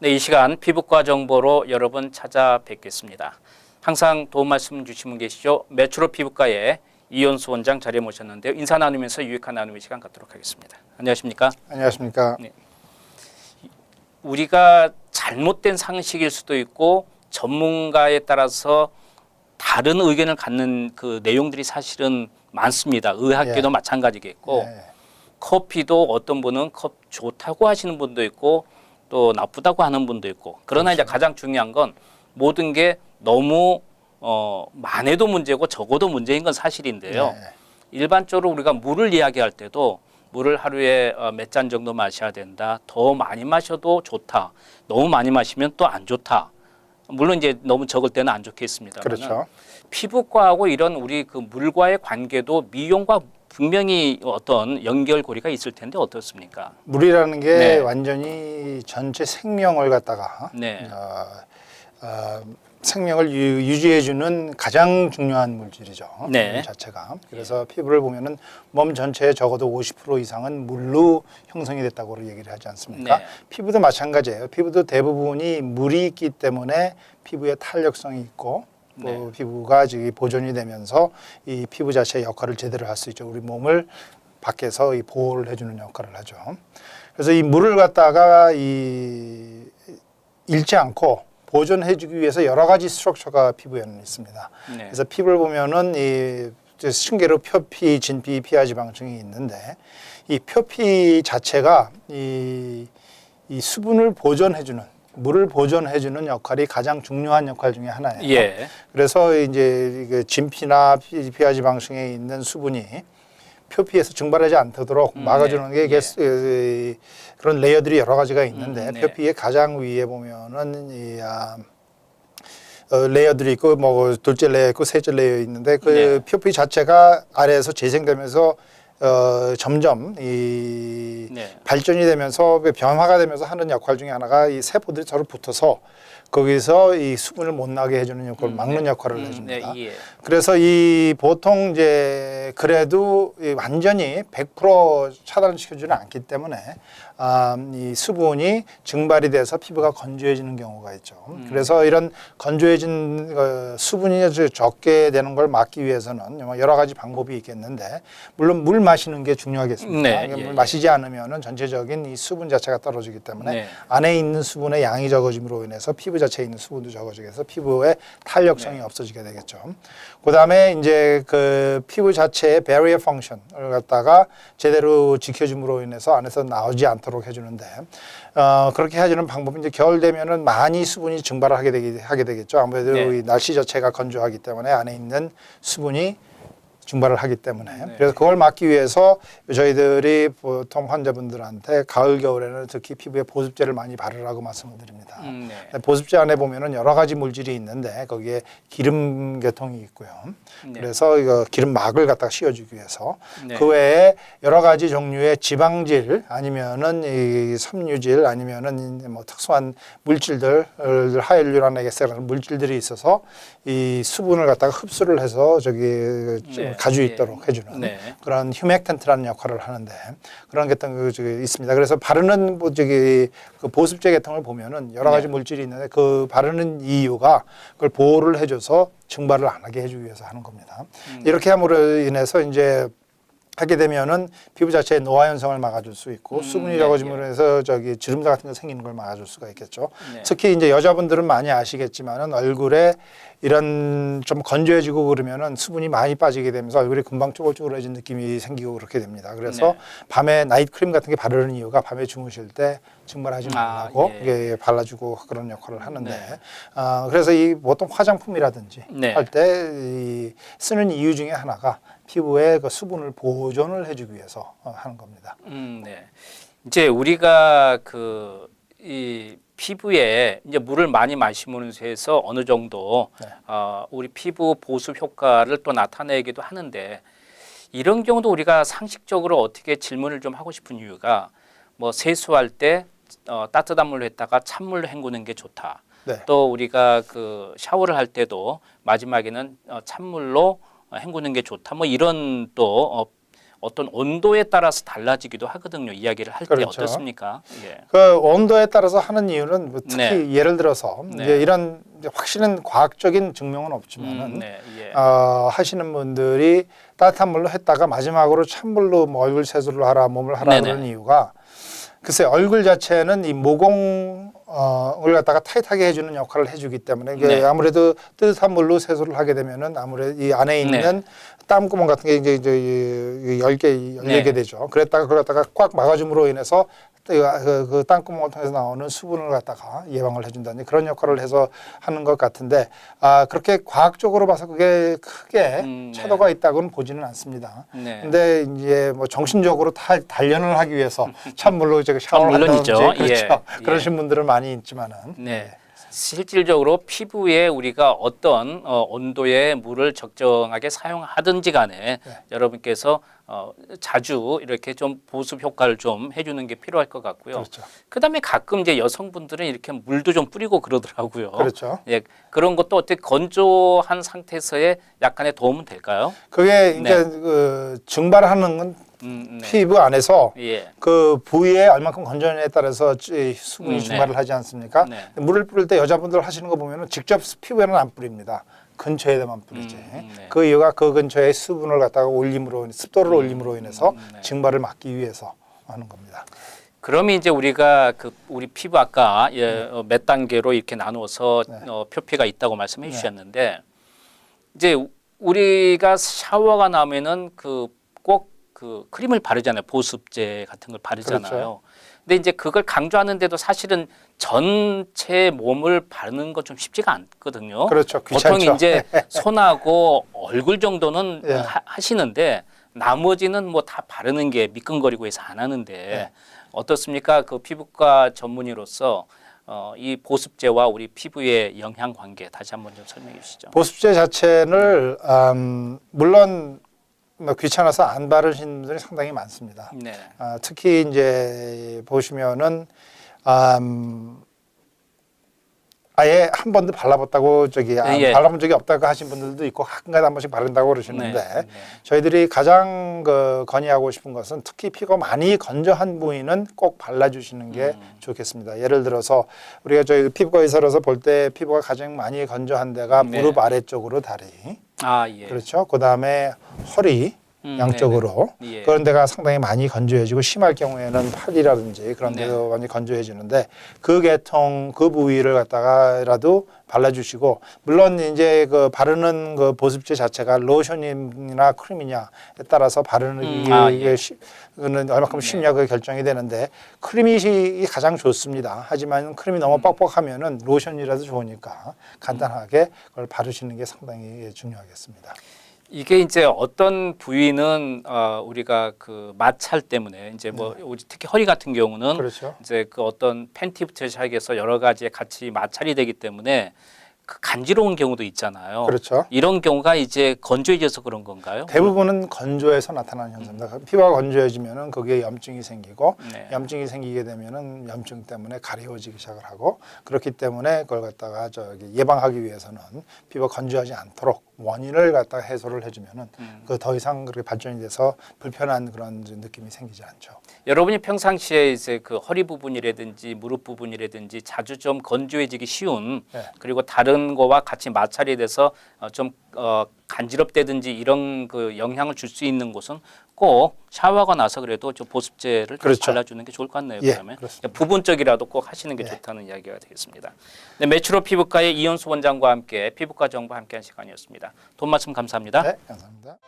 네, 이 시간 피부과 정보로 여러분 찾아뵙겠습니다. 항상 도움 말씀 주신 분 계시죠? 메트로 피부과의 이현수 원장 자리에 모셨는데요. 인사 나누면서 유익한 나눔의 시간 갖도록 하겠습니다. 안녕하십니까? 안녕하십니까? 네. 우리가 잘못된 상식일 수도 있고 전문가에 따라서 다른 의견을 갖는 그 내용들이 사실은 많습니다. 의학계도 예. 마찬가지겠고 예. 커피도 어떤 분은 좋다고 하시는 분도 있고 또 나쁘다고 하는 분도 있고 그러나 그렇죠. 이제 가장 중요한 건 모든 게 너무 많아도 문제고 적어도 문제인 건 사실인데요. 예. 일반적으로 우리가 물을 이야기할 때도 물을 하루에 몇 잔 정도 마셔야 된다. 더 많이 마셔도 좋다. 너무 많이 마시면 또 안 좋다. 물론 이제 너무 적을 때는 안 좋겠습니다. 그렇죠. 피부과하고 이런 우리 그 물과의 관계도 미용과 분명히 어떤 연결고리가 있을 텐데 어떻습니까? 물이라는 게 네. 완전히 전체 생명을 갖다가 네. 생명을 유지해주는 가장 중요한 물질이죠. 네. 물 자체가. 그래서 피부를 보면은 몸 전체의 적어도 50% 이상은 물로 형성이 됐다고 얘기를 하지 않습니까? 네. 피부도 마찬가지예요. 피부도 대부분이 물이 있기 때문에 피부에 탄력성이 있고 또 네. 피부가 보존이 되면서 이 피부 자체의 역할을 제대로 할 수 있죠. 우리 몸을 밖에서 이 보호를 해주는 역할을 하죠. 그래서 이 물을 갖다가 잃지 않고 보존해주기 위해서 여러 가지 스트럭처가 피부에는 있습니다. 네. 그래서 피부를 보면은 이 층계로 표피, 진피, 피하지방층이 있는데 이 표피 자체가 이 수분을 보존해주는 물을 보존해주는 역할이 가장 중요한 역할 중에 하나예요. 예. 그래서 이제 진피나 피하지방층에 있는 수분이 표피에서 증발하지 않도록 막아주는 게 예. 그런 레이어들이 여러 가지가 있는데 네. 표피의 가장 위에 보면은 레이어들이 있고 뭐 둘째 레이어 있고 셋째 레이어 있는데 그 네. 표피 자체가 아래에서 재생되면서 점점 이 네. 발전이 되면서 변화가 되면서 하는 역할 중에 하나가 이 세포들이 서로 붙어서 거기서 이 수분을 못 나게 해주는 역할을 막는 역할을 해줍니다. 네. 예. 그래서 이 보통 이제 그래도 완전히 100% 차단시켜주는 않기 때문에 이 수분이 증발이 돼서 피부가 건조해지는 경우가 있죠. 그래서 이런 건조해진 수분이 적게 되는 걸 막기 위해서는 여러 가지 방법이 있겠는데 물론 물 마시는 게 중요하겠습니다. 네, 물 예, 마시지 않으면은 전체적인 이 수분 자체가 떨어지기 때문에 네. 안에 있는 수분의 양이 적어짐으로 인해서 피부 자체에 있는 수분도 적어지게 해서 피부의 탄력성이 네. 없어지게 되겠죠. 그다음에 이제 그 피부 자체의 barrier function을 갖다가 제대로 지켜줌으로 인해서 안에서 나오지 않도록 해주는데 그렇게 해주는 방법은 이제 겨울 되면은 많이 수분이 증발을 하게 되겠죠. 아무래도 네. 이 날씨 자체가 건조하기 때문에 안에 있는 수분이 증발을 하기 때문에 네. 그래서 그걸 막기 위해서 저희들이 보통 환자분들한테 가을 겨울에는 특히 피부에 보습제를 많이 바르라고 말씀을 드립니다. 네. 보습제 안에 보면은 여러 가지 물질이 있는데 거기에 기름 계통이 있고요. 네. 그래서 이거 기름막을 갖다가 씌워주기 위해서 네. 그 외에 여러 가지 종류의 지방질 아니면은 이 섬유질 아니면은 뭐 특수한 물질들 하이알루로닉 같은 물질들이 있어서 이 수분을 갖다가 흡수를 해서 네. 가지고 예. 있도록 해주는 네. 그런 휴맥턴트라는 역할을 하는데 그런 계통 있습니다. 그래서 바르는 그 보습제 계통을 보면은 여러 가지 네. 물질이 있는데 그 바르는 이유가 그걸 보호를 해줘서 증발을 안 하게 해주기 위해서 하는 겁니다. 이렇게 함으로 인해서 이제 하게 되면은 피부 자체의 노화 현상을 막아줄 수 있고 수분이 적어짐으로 해서 주름살 같은 거 생기는 걸 막아줄 수가 있겠죠. 네. 특히 이제 여자분들은 많이 아시겠지만은 얼굴에 이런 좀 건조해지고 그러면은 수분이 많이 빠지게 되면서 얼굴이 금방 쪼글쪼글해진 느낌이 생기고 그렇게 됩니다. 그래서 네. 밤에 나이트 크림 같은 게 바르는 이유가 밤에 주무실 때 증발하지 말라고 예. 이게 발라주고 그런 역할을 하는데 네. 그래서 이 보통 화장품이라든지 네. 할 때 쓰는 이유 중에 하나가 피부에 그 수분을 보존을 해주기 위해서 하는 겁니다. 네. 이제 우리가 이 피부에 이제 물을 많이 마시면서 해서 어느 정도 네. 우리 피부 보습 효과를 또 나타내기도 하는데 이런 경우도 우리가 상식적으로 어떻게 질문을 좀 하고 싶은 이유가 뭐 세수할 때 따뜻한 물로 했다가 찬물로 헹구는 게 좋다. 네. 또 우리가 그 샤워를 할 때도 마지막에는 찬물로 헹구는 게 좋다. 뭐 이런 또 어떤 온도에 따라서 달라지기도 하거든요. 이야기를 할 때 그렇죠. 어떻습니까? 예. 그 온도에 따라서 하는 이유는 뭐 특히 네. 예를 들어서 네. 이제 이런 이제 확실한 과학적인 증명은 없지만은 네, 예. 하시는 분들이 따뜻한 물로 했다가 마지막으로 찬물로 뭐 얼굴 세수를 하라, 몸을 하라 네네. 그런 이유가 글쎄 얼굴 자체는 이 모공을 갖다가 타이트하게 해주는 역할을 해주기 때문에 이게 네. 아무래도 뜨뜻한 물로 세수를 하게 되면은 아무래도 이 안에 있는 땀구멍 같은 게 이제 열리게 네. 되죠. 그랬다가 꽉 막아줌으로 인해서 그 땅구멍을 통해서 나오는 수분을 갖다가 예방을 해준다는 그런 역할을 해서 하는 것 같은데 그렇게 과학적으로 봐서 그게 크게 네. 차도가 있다고는 보지는 않습니다. 네. 근데 이제 뭐 정신적으로 단련을 하기 위해서 찬물로 이제 샤워를 물론이죠. 한다든지 그렇죠. 예. 그러신 분들은 많이 있지만은 네. 실질적으로 피부에 우리가 어떤 온도의 물을 적정하게 사용하든지 간에 여러분께서 자주 이렇게 좀 보습 효과를 좀 해주는 게 필요할 것 같고요. 그렇죠. 그다음에 가끔 이제 여성분들은 이렇게 물도 좀 뿌리고 그러더라고요. 그렇죠. 예, 그런 것도 어떻게 건조한 상태에서의 약간의 도움은 될까요? 그게 네. 이제 그 증발하는 건 네. 피부 안에서 예. 그 부위에 얼마큼 건조냐에 따라서 수분이 증발을 하지 않습니까? 네. 물을 뿌릴 때 여자분들 하시는 거 보면은 직접 피부에는 안 뿌립니다. 근처에다만 뿌리지. 네. 그 이유가 그 근처에 수분을 갖다가 올림으로 습도를 올림으로 인해서 네. 증발을 막기 위해서 하는 겁니다. 그러면 이제 우리가 우리 피부 아까 몇 단계로 이렇게 나누어서 네. 표피가 있다고 말씀해 주셨는데 이제 우리가 샤워가 나면은 꼭 그 크림을 바르잖아요. 보습제 같은 걸 바르잖아요. 그렇죠. 근데 이제 그걸 강조하는데도 사실은 전체 몸을 바르는 건 좀 쉽지가 않거든요. 그렇죠. 보통 귀찮죠. 이제 손하고 얼굴 정도는 예. 하시는데 나머지는 뭐 다 바르는 게 미끈거리고 해서 안 하는데 예. 어떻습니까? 그 피부과 전문의로서 이 보습제와 우리 피부의 영향 관계 다시 한번 좀 설명해 주시죠. 보습제 자체를 물론 뭐 귀찮아서 안 바르시는 분들이 상당히 많습니다. 네. 특히 이제 보시면은 아예 한 번도 발라봤다고 예. 발라본 적이 없다고 하신 분들도 있고 가끔가다 한 번씩 바른다고 그러시는데 네. 저희들이 가장 건의하고 싶은 것은 특히 피부가 많이 건조한 부위는 꼭 발라주시는 게 좋겠습니다. 예를 들어서 우리가 저희 피부과 의사로서 볼 때 피부가 가장 많이 건조한 데가 네. 무릎 아래쪽으로 다리, 예. 그렇죠. 그 다음에 허리 양쪽으로 네네. 예. 그런 데가 상당히 많이 건조해지고 심할 경우에는 팔이라든지 그런 네. 데도 많이 건조해지는데 그 계통 그 부위를 갖다가라도 발라주시고 물론 이제 그 바르는 그 보습제 자체가 로션이나 크림이냐에 따라서 바르는 예. 그는 얼마큼 쉽냐가 결정이 되는데 크림이 가장 좋습니다. 하지만 크림이 너무 뻑뻑하면은 로션이라도 좋으니까 간단하게 그걸 바르시는 게 상당히 중요하겠습니다. 이게 이제 어떤 부위는 우리가 그 마찰 때문에 이제 뭐 특히 허리 같은 경우는 그렇죠. 이제 그 어떤 팬티부터 시작해서 여러 가지에 같이 마찰이 되기 때문에 그 간지러운 경우도 있잖아요. 그렇죠. 이런 경우가 이제 건조해져서 그런 건가요? 대부분은 건조해서 나타나는 현상입니다. 피부가 건조해지면은 거기에 염증이 생기고 네. 염증이 생기게 되면은 염증 때문에 가려워지기 시작을 하고 그렇기 때문에 그걸 갖다가 예방하기 위해서는 피부가 건조하지 않도록 원인을 갖다가 해소를 해주면은 그 더 이상 그렇게 발전이 돼서 불편한 그런 느낌이 생기지 않죠. 여러분이 평상시에 이제 그 허리 부분이라든지 무릎 부분이라든지 자주 좀 건조해지기 쉬운 네. 그리고 다른 거와 같이 마찰이 돼서 좀 간지럽다든지 이런 그 영향을 줄 수 있는 곳은 꼭 샤워하고 나서 그래도 좀 보습제를 좀 그렇죠. 발라주는 게 좋을 것 같네요. 예, 그러면 그렇습니다. 부분적이라도 꼭 하시는 게 좋다는 이야기가 되겠습니다. 네, 메추로 피부과의 이현수 원장과 함께 피부과 정보 함께한 시간이었습니다. 돈 말씀 감사합니다. 네, 감사합니다.